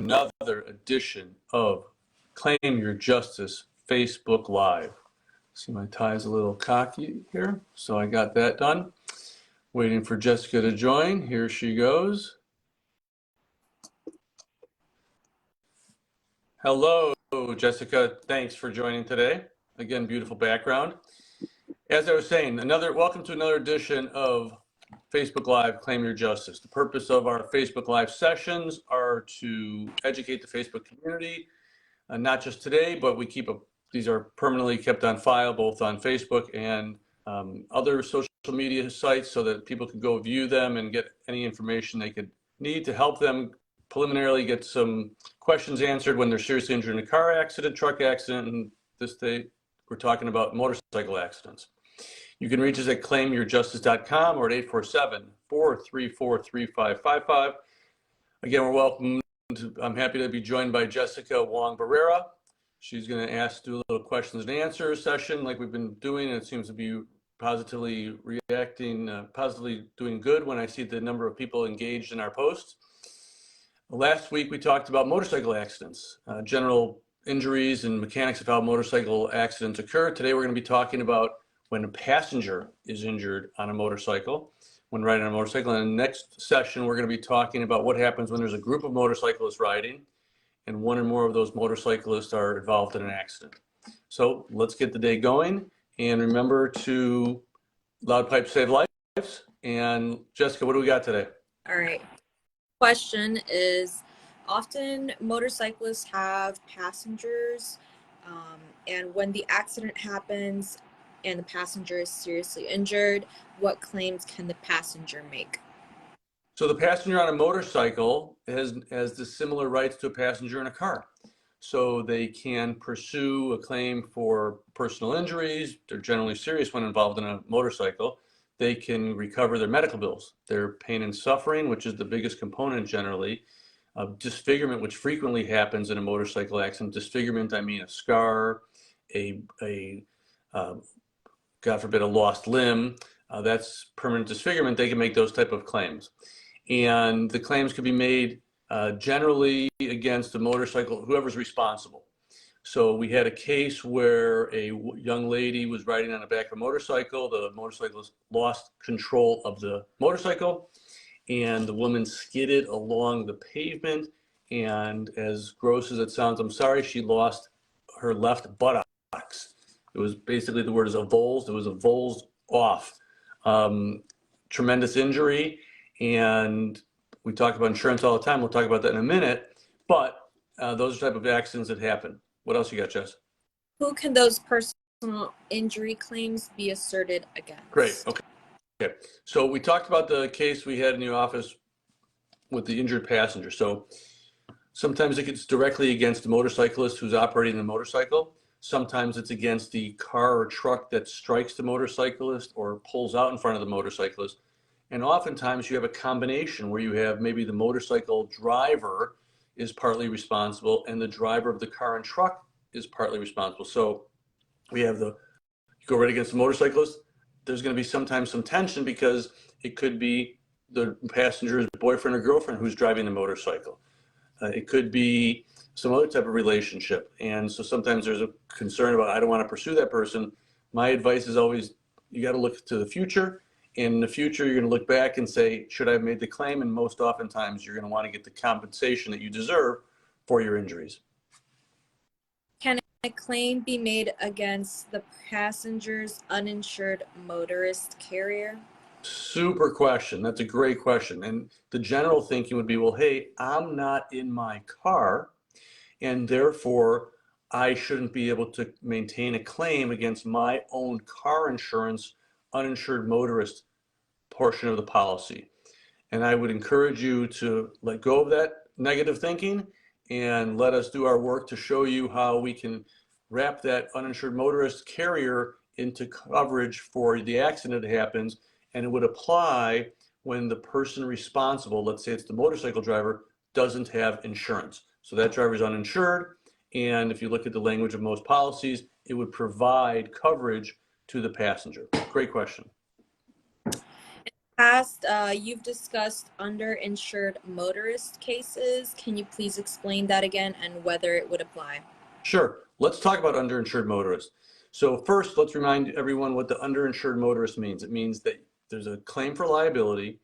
another edition of Claim Your Justice Facebook Live. See, my tie is a little cocky here, so I got that done. Waiting for Jessica to join. Here she goes. Hello, Jessica. Thanks for joining today. Again, beautiful background. As I was saying, welcome to another edition of Facebook Live, Claim Your Justice. The purpose of our Facebook Live sessions are to educate the Facebook community, not just today, but these are permanently kept on file, both on Facebook and other social media sites, so that people can go view them and get any information they could need to help them preliminarily get some questions answered when they're seriously injured in a car accident, truck accident, and this day we're talking about motorcycle accidents. You can reach us at claimyourjustice.com or at 847-434-3555. Again, I'm happy to be joined by Jessica Wong-Barrera. She's going to do a little questions and answers session like we've been doing, and it seems to be positively doing good when I see the number of people engaged in our posts. Last week we talked about motorcycle accidents, general injuries and mechanics of how motorcycle accidents occur. Today we're going to be talking about when a passenger is injured on a motorcycle, when riding on a motorcycle. And in the next session, we're going to be talking about what happens when there's a group of motorcyclists riding and one or more of those motorcyclists are involved in an accident. So let's get the day going. And remember to loud pipes save lives. And Jessica, what do we got today? All right. Question is, often motorcyclists have passengers, and when the accident happens and the passenger is seriously injured, what claims can the passenger make? So the passenger on a motorcycle has the similar rights to a passenger in a car. So they can pursue a claim for personal injuries. They're generally serious when involved in a motorcycle. They can recover their medical bills, their pain and suffering, which is the biggest component generally, disfigurement, which frequently happens in a motorcycle accident. Disfigurement, I mean a scar, God forbid, a lost limb. That's permanent disfigurement. They can make those type of claims. And the claims could be made generally against the motorcycle, whoever's responsible. So we had a case where a young lady was riding on the back of a motorcycle. The motorcyclist lost control of the motorcycle, and the woman skidded along the pavement. And as gross as it sounds, I'm sorry, she lost her left buttocks. It was basically, the word is avulsed. It was avulsed off. Tremendous injury. And we talk about insurance all the time. We'll talk about that in a minute. But those are the type of accidents that happen. What else you got, Jess? Who can those personal injury claims be asserted against? Great. Okay. So we talked about the case we had in the office with the injured passenger. So sometimes it gets directly against the motorcyclist who's operating the motorcycle. Sometimes it's against the car or truck that strikes the motorcyclist or pulls out in front of the motorcyclist. And oftentimes you have a combination where you have maybe the motorcycle driver is partly responsible and the driver of the car and truck is partly responsible. So we have you go right against the motorcyclist. There's going to be sometimes some tension because it could be the passenger's boyfriend or girlfriend who's driving the motorcycle. It could be some other type of relationship. And so sometimes there's a concern about, I don't want to pursue that person. My advice is always, you got to look to the future. In the future, you're going to look back and say, should I have made the claim? And most oftentimes, you're going to want to get the compensation that you deserve for your injuries. Can a claim be made against the passenger's uninsured motorist carrier? Super question. That's a great question. And the general thinking would be, well, hey, I'm not in my car, and therefore I shouldn't be able to maintain a claim against my own car insurance uninsured motorist portion of the policy. And I would encourage you to let go of that negative thinking and let us do our work to show you how we can wrap that uninsured motorist carrier into coverage for the accident that happens. And it would apply when the person responsible, let's say it's the motorcycle driver, doesn't have insurance. So that driver is uninsured. And if you look at the language of most policies, it would provide coverage to the passenger. Great question. past, you've discussed underinsured motorist cases. Can you please explain that again and whether it would apply? Sure. Let's talk about underinsured motorists. So first, let's remind everyone what the underinsured motorist means. It means that there's a claim for liability,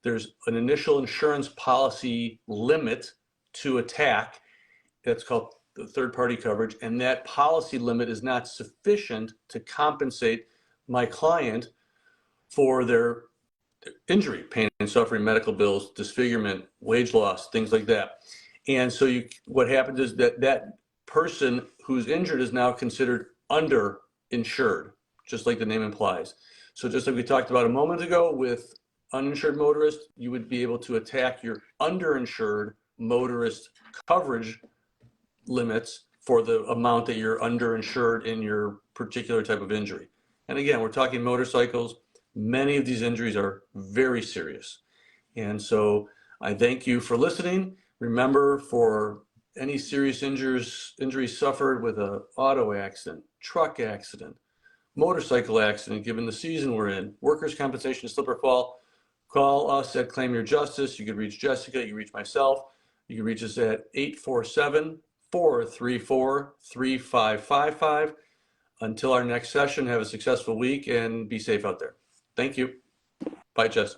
there's an initial insurance policy limit to attack, that's called the third-party coverage, and that policy limit is not sufficient to compensate my client for their injury, pain and suffering, medical bills, disfigurement, wage loss, things like that. And so what happens is that person who's injured is now considered underinsured, just like the name implies. So just like we talked about a moment ago with uninsured motorists, you would be able to attack your underinsured motorist coverage limits for the amount that you're underinsured in your particular type of injury. And again, we're talking motorcycles. Many of these injuries are very serious. And so I thank you for listening. Remember, for any serious injuries suffered with an auto accident, truck accident, motorcycle accident, given the season we're in, workers' compensation, slip or fall, call us at Claim Your Justice. You can reach Jessica, you can reach myself. You can reach us at 847-434-3555. Until our next session, have a successful week and be safe out there. Thank you. Bye, Jess.